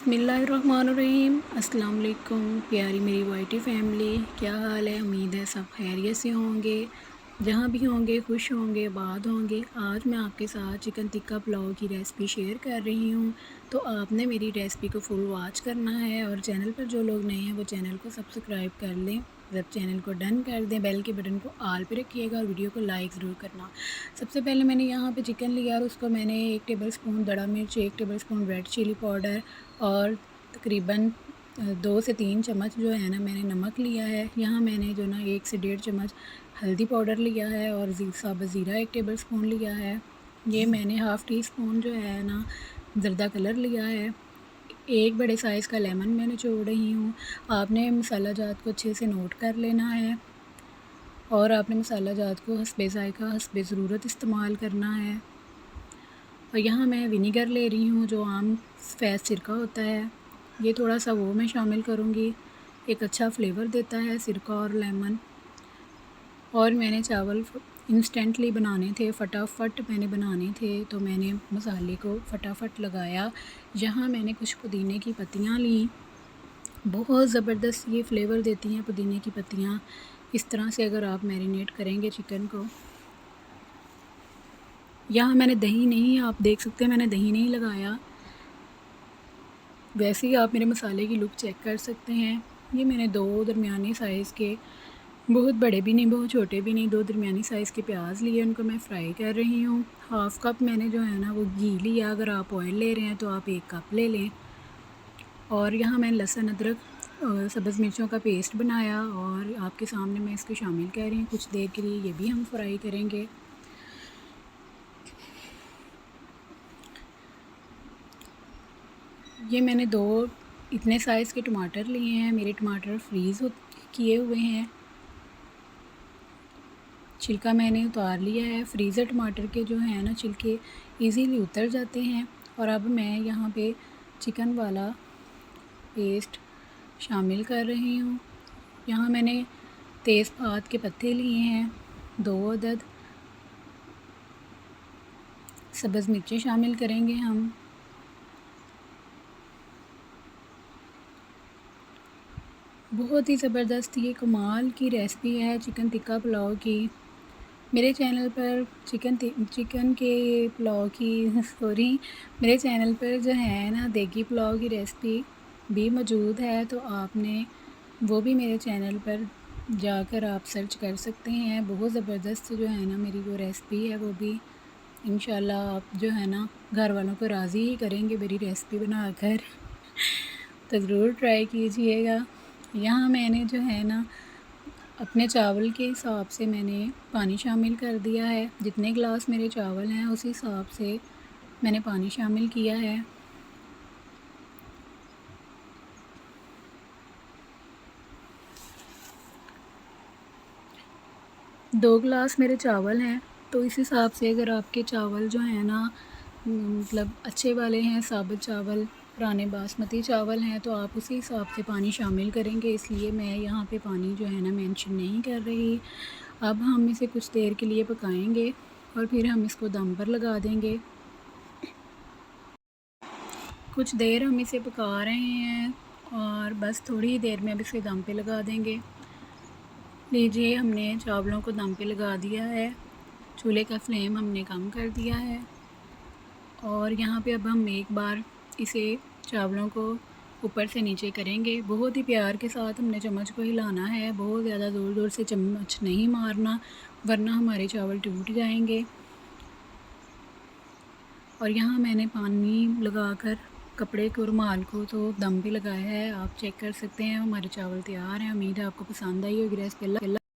बिस्मिल्लाहिर्रहमानिर्रहीम। अस्सलाम वालेकुम प्यारी मेरी वाइटी फैमिली, क्या हाल है? उम्मीद है सब खैरियत से होंगे, जहाँ भी होंगे खुश होंगे, आबाद होंगे। आज मैं आपके साथ चिकन टिक्का पुलाव की रेसिपी शेयर कर रही हूँ, तो आपने मेरी रेसिपी को फुल वॉच करना है। और चैनल पर जो लोग नए हैं वो चैनल को सब्सक्राइब कर लें, जब चैनल को डन कर दें, बेल के बटन को ऑल पे रखिएगा और वीडियो को लाइक ज़रूर करना। सबसे पहले मैंने यहाँ पे चिकन लिया और उसको मैंने 1 टेबलस्पून बड़ा मिर्च, 1 टेबलस्पून रेड चिली पाउडर और तकरीबन 2 से 3 चम्मच जो है ना मैंने नमक लिया है। यहाँ मैंने जो ना 1 से 1.5 चम्मच हल्दी पाउडर लिया है और साबुत ज़ीरा 1 टेबलस्पून लिया है। ये मैंने हाफ़ टी स्पून जो है ना ज़रदा कलर लिया है। एक बड़े साइज़ का लेमन मैं निचोड़ रही हूँ। आपने मसाला जात को अच्छे से नोट कर लेना है और आपने मसाला जात को हस्बे ज़ायक़ा हस्बे ज़रूरत इस्तेमाल करना है। और यहाँ मैं विनीगर ले रही हूँ, जो आम सफ़ेद सिरका होता है, ये थोड़ा सा वो मैं शामिल करूँगी। एक अच्छा फ्लेवर देता है सिरका और लेमन। और मैंने चावल इंस्टेंटली बनाने थे, फटाफट मैंने बनाने थे, तो मैंने मसाले को फटाफट लगाया। यहाँ मैंने कुछ पुदीने की पत्तियाँ लीं, बहुत ज़बरदस्त ये फ्लेवर देती हैं पुदीने की पत्तियाँ। इस तरह से अगर आप मैरिनेट करेंगे चिकन को। यहाँ मैंने दही नहीं, आप देख सकते हैं मैंने दही नहीं लगाया। वैसे ही आप मेरे मसाले की लुक चेक कर सकते हैं। ये मैंने 2 दरमियानी साइज़ के, बहुत बड़े भी नहीं बहुत छोटे भी नहीं, 2 दरमियानी साइज़ के प्याज लिए, उनको मैं फ्राई कर रही हूँ। हाफ़ कप मैंने जो है ना वो घी लिया, अगर आप ऑयल ले रहे हैं तो आप 1 कप ले लें। और यहाँ मैंने लहसुन अदरक सब्ज़ मिर्चों का पेस्ट बनाया और आपके सामने मैं इसको शामिल कर रही हूँ। कुछ देर के लिए ये भी हम फ्राई करेंगे। ये मैंने 2 इतने साइज़ के टमाटर लिए हैं। मेरे टमाटर फ्रीज़ किए हुए हैं, छिलका मैंने उतार लिया है। फ्रीज़र टमाटर के जो हैं ना छिलके इजीली उतर जाते हैं। और अब मैं यहाँ पे चिकन वाला पेस्ट शामिल कर रही हूँ। यहाँ मैंने तेज़पात के पत्ते लिए हैं 2 अदद, सब्ज़ मिर्चें शामिल करेंगे हम। बहुत ही ज़बरदस्त ये कमाल की रेसिपी है चिकन टिक्का पुलाव की। मेरे चैनल पर चिकन के पुलाव की सॉरी मेरे चैनल पर जो है ना देगी पुलाव की रेसिपी भी मौजूद है, तो आपने वो भी मेरे चैनल पर जाकर आप सर्च कर सकते हैं। बहुत ज़बरदस्त जो है ना मेरी वो रेसिपी है, वो भी इंशाल्लाह आप जो है ना घर वालों को राज़ी ही करेंगे मेरी रेसिपी बनाकर। तो ज़रूर ट्राई कीजिएगा। यहाँ मैंने जो है ना अपने चावल के हिसाब से मैंने पानी शामिल कर दिया है। जितने गिलास मेरे चावल हैं उसी हिसाब से मैंने पानी शामिल किया है। दो गिलास मेरे चावल हैं, तो इस हिसाब से अगर आपके चावल जो हैं ना मतलब अच्छे वाले हैं, साबुत चावल, पुराने बासमती चावल हैं, तो आप उसी हिसाब से पानी शामिल करेंगे। इसलिए मैं यहाँ पे पानी जो है ना मेंशन नहीं कर रही। अब हम इसे कुछ देर के लिए पकाएंगे और फिर हम इसको दम पर लगा देंगे। कुछ देर हम इसे पका रहे हैं और बस थोड़ी ही देर में अब इसे दम पे लगा देंगे। लीजिए, हमने चावलों को दम पे लगा दिया है। चूल्हे का फ्लेम हमने कम कर दिया है और यहाँ पे अब हम एक बार इसे चावलों को ऊपर से नीचे करेंगे। बहुत ही प्यार के साथ हमने चम्मच को हिलाना है, बहुत ज़्यादा ज़ोर ज़ोर से चम्मच नहीं मारना, वरना हमारे चावल टूट जाएंगे। और यहाँ मैंने पानी लगाकर कपड़े को, रुमाल को तो दम पे लगाया है। आप चेक कर सकते हैं हमारे चावल तैयार हैं। उम्मीद है आपको पसंद आई होगी रेसिपी।